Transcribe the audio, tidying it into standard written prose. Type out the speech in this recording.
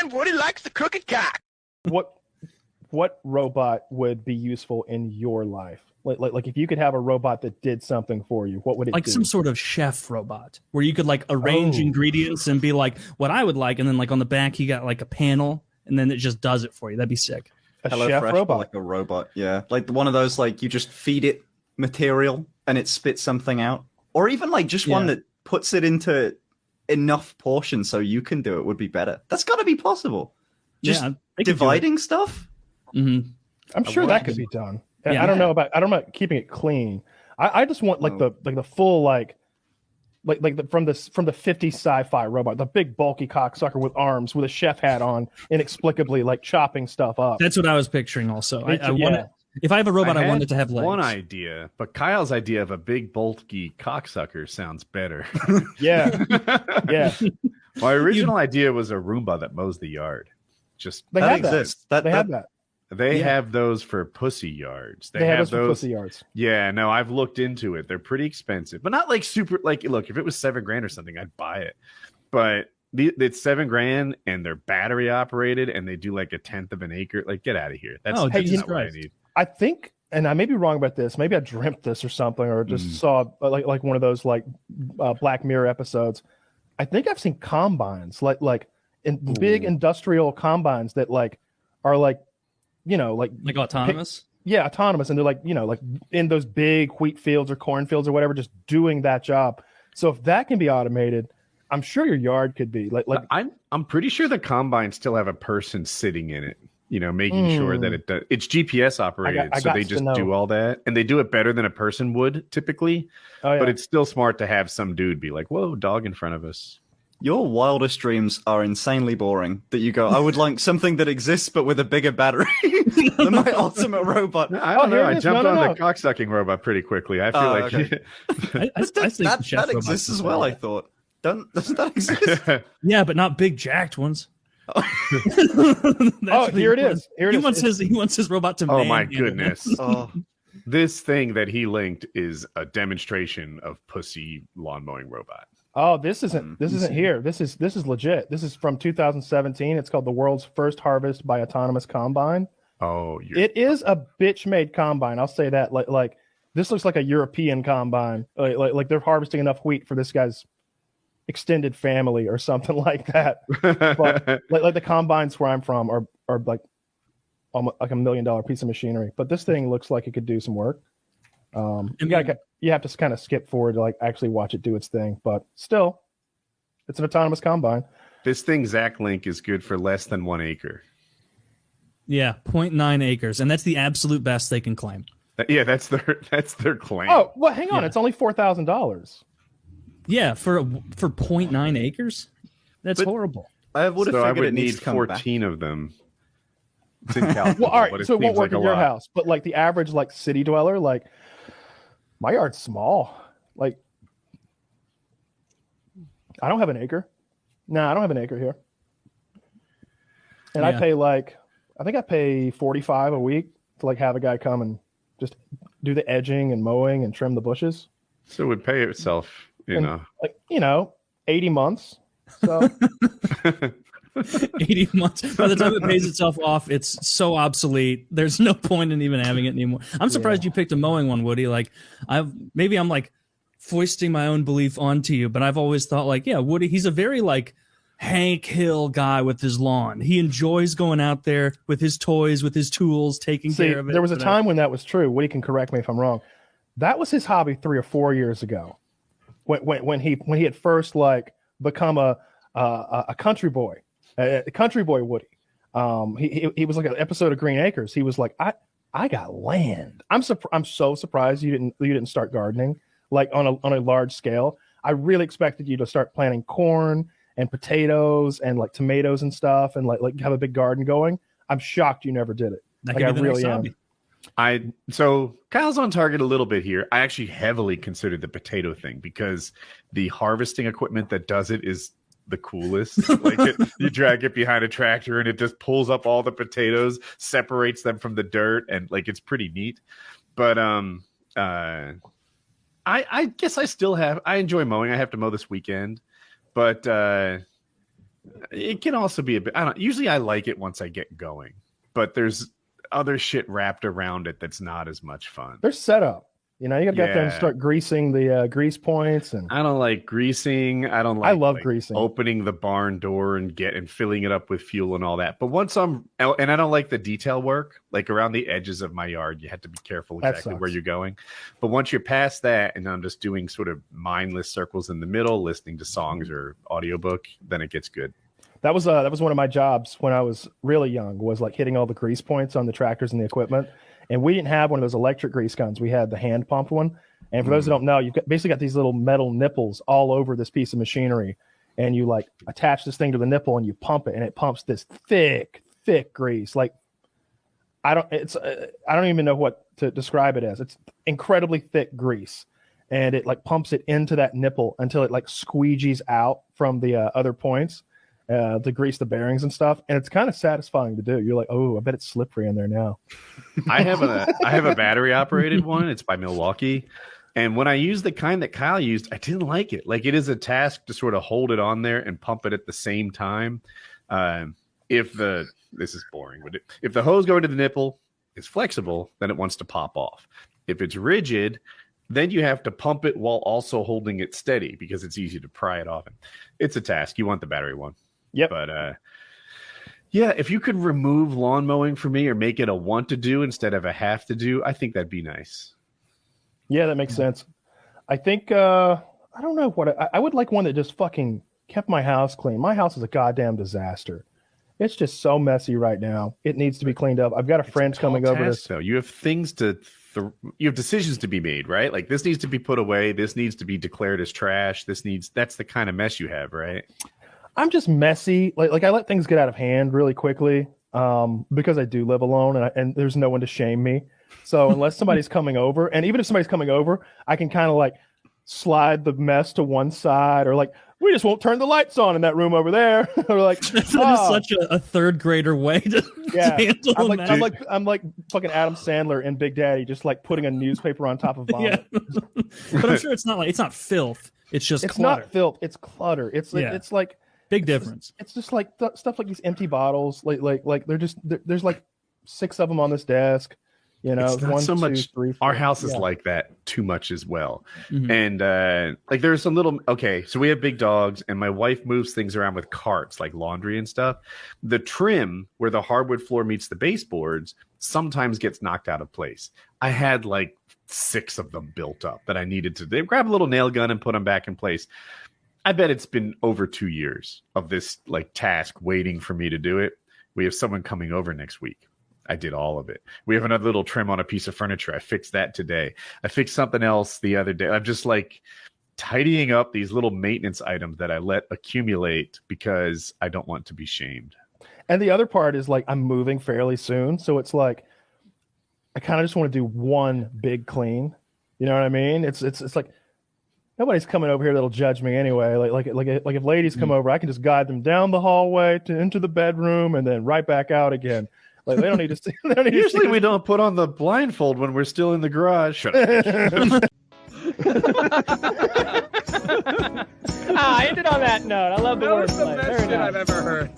And Woody likes the crooked cock. What robot would be useful in your life? Like if you could have a robot that did something for you, what would it like do? some sort of chef robot where you could like arrange ingredients and be like what I would like, and then like on the back you got like a panel and then it just does it for you. That'd be sick. A Hello chef Fresh, robot, like a robot, yeah, like one of those like you just feed it material and it spits something out, or even like just one that puts it into enough portions so you can do it would be better. That's got to be possible. Just dividing stuff. Mm-hmm. I'm sure that could be done. I don't know about keeping it clean. I just want like the full from the 50s sci-fi robot, the big bulky cocksucker with arms with a chef hat on, inexplicably like chopping stuff up. That's what I was picturing. Also, I want it. If I have a robot, I want it to have legs. One idea, but Kyle's idea of a big bulky cocksucker sounds better. Yeah. My original idea was a Roomba that mows the yard. Just they that have exists. They have that. They have those for pussy yards. They have those for pussy yards. Yeah, no, I've looked into it. They're pretty expensive, but not like super. Like, look, if it was $7,000 or something, I'd buy it. But it's $7,000 and they're battery operated, and they do like 1/10 of an acre. Like, get out of here. That's not what I need. I think, and I may be wrong about this. Maybe I dreamt this or something, or just saw like one of those like Black Mirror episodes. I think I've seen combines like in big industrial combines that like are like, you know, like autonomous. Autonomous, and they're like, you know, like in those big wheat fields or cornfields or whatever, just doing that job. So if that can be automated, I'm sure your yard could be like. I'm pretty sure the combines still have a person sitting in it. You know, making sure that it's GPS operated, so they just do all that, and they do it better than a person would typically. Oh, yeah. But it's still smart to have some dude be like, "Whoa, dog in front of us." Your wildest dreams are insanely boring. That you go, I would like something that exists but with a bigger battery. My ultimate robot. I don't know. I jumped on the cocksucking robot pretty quickly. I feel like I think that exists as well. I thought, doesn't that exist? Yeah, but not big jacked ones. Here it is. He wants his robot to. Oh my goodness! This thing that he linked is a demonstration of pussy lawn mowing robot. Oh, this isn't here. This is legit. This is from 2017. It's called the world's first harvest by autonomous combine. Oh, it is a bitch made combine. I'll say that. Like this looks like a European combine. Like they're harvesting enough wheat for this guy's extended family or something like that. But like the combines where I'm from are like almost like $1 million piece of machinery. But this thing looks like it could do some work. You have to kind of skip forward to like actually watch it do its thing, but still, it's an autonomous combine. This thing, Zach Link, is good for less than 1 acre. Yeah, 0.9 acres, and that's the absolute best they can claim. Yeah, that's their claim. Oh well, hang on, it's only $4,000. Yeah, for 0.9 acres, that's horrible. I would have figured I would it need 14 of them. It's in California, well, all right, so it won't work like in your house, but like the average like city dweller, like my yard's small. Like I don't have an acre. No, I don't have an acre here. And I pay I think I pay $45 a week to like have a guy come and just do the edging and mowing and trim the bushes. So it would pay itself, like 80 months. So 80 months. By the time it pays itself off, it's so obsolete. There's no point in even having it anymore. I'm surprised you picked a mowing one, Woody. Like maybe I'm like foisting my own belief onto you, but I've always thought like, yeah, Woody, he's a very like Hank Hill guy with his lawn. He enjoys going out there with his toys, with his tools, taking care of it. There was a time when that was true. Woody can correct me if I'm wrong. That was his hobby 3 or 4 years ago, when he had first like become a country boy. Country boy Woody. He was like an episode of Green Acres. He was like, I got land. I'm so surprised you didn't start gardening like on a large scale. I really expected you to start planting corn and potatoes and like tomatoes and stuff and like have a big garden going. I'm shocked you never did it. Like I really am. So Kyle's on target a little bit here. I actually heavily considered the potato thing because the harvesting equipment that does it is the coolest. Like you drag it behind a tractor and it just pulls up all the potatoes, separates them from the dirt, and like it's pretty neat. But I guess I enjoy mowing. I have to mow this weekend, but It can also be a bit. Usually I like it once I get going, but there's other shit wrapped around it that's not as much fun. There's setup. You know, you got to get there and start greasing the grease points. And I don't like greasing. I love greasing. Opening the barn door and filling it up with fuel and all that. But once I don't like the detail work, like around the edges of my yard, you have to be careful exactly where you're going. But once you're past that, and I'm just doing sort of mindless circles in the middle, listening to songs or audiobook, then it gets good. That was one of my jobs when I was really young, was like hitting all the grease points on the tractors and the equipment. And we didn't have one of those electric grease guns. We had the hand pumped one. And for those who don't know, you've basically got these little metal nipples all over this piece of machinery. And you like attach this thing to the nipple and you pump it, and it pumps this thick grease. Like I don't even know what to describe it as. It's incredibly thick grease. And it like pumps it into that nipple until it like squeegees out from the other points. To grease the bearings and stuff, and it's kind of satisfying to do. You're like, oh, I bet it's slippery in there now. I have a battery operated one. It's by Milwaukee, and when I used the kind that Kyle used, I didn't like it. Like, it is a task to sort of hold it on there and pump it at the same time. This is boring, but if the hose going to the nipple is flexible, then it wants to pop off. If it's rigid, then you have to pump it while also holding it steady because it's easy to pry it off. It's a task. You want the battery one. Yep. But if you could remove lawn mowing for me or make it a want to do instead of a have to do, I think that'd be nice. Yeah, that makes sense. I think I don't know what I would like one that just fucking kept my house clean. My house is a goddamn disaster. It's just so messy right now. It needs to be cleaned up. I've got a friend coming over to. So you have things to. You have decisions to be made, right? Like, this needs to be put away. This needs to be declared as trash. That's the kind of mess you have, right? I'm just messy. Like I let things get out of hand really quickly because I do live alone and there's no one to shame me. So unless somebody's coming over, and even if somebody's coming over, I can kind of like slide the mess to one side, or like, we just won't turn the lights on in that room over there. Or like, that is such a third grader way to handle I'm like fucking Adam Sandler in Big Daddy, just like putting a newspaper on top of vomit. Yeah. But I'm sure it's not filth. It's just clutter. Not filth. It's clutter. It's like big difference. It's just like stuff like these empty bottles. Like they're just there's like 6 of them on this desk. You know, it's not 1, so 2, much. 3, 4. Our house is like that too much as well. Mm-hmm. And like, there's some little. Okay, so we have big dogs, and my wife moves things around with carts, like laundry and stuff. The trim where the hardwood floor meets the baseboards sometimes gets knocked out of place. I had like 6 of them built up that I needed to. They grab a little nail gun and put them back in place. I bet it's been over 2 years of this like task waiting for me to do it. We have someone coming over next week. I did all of it. We have another little trim on a piece of furniture. I fixed that today. I fixed something else the other day. I'm just like tidying up these little maintenance items that I let accumulate because I don't want to be shamed. And the other part is like, I'm moving fairly soon. So it's like, I kind of just want to do one big clean. You know what I mean? It's like, nobody's coming over here that'll judge me anyway. Like if ladies come over, I can just guide them down the hallway into the bedroom and then right back out again. Like, they don't need to see. Usually we don't put on the blindfold when we're still in the garage. Shut up. I ended on that note. I love the wordplay. That was the best shit I've ever heard.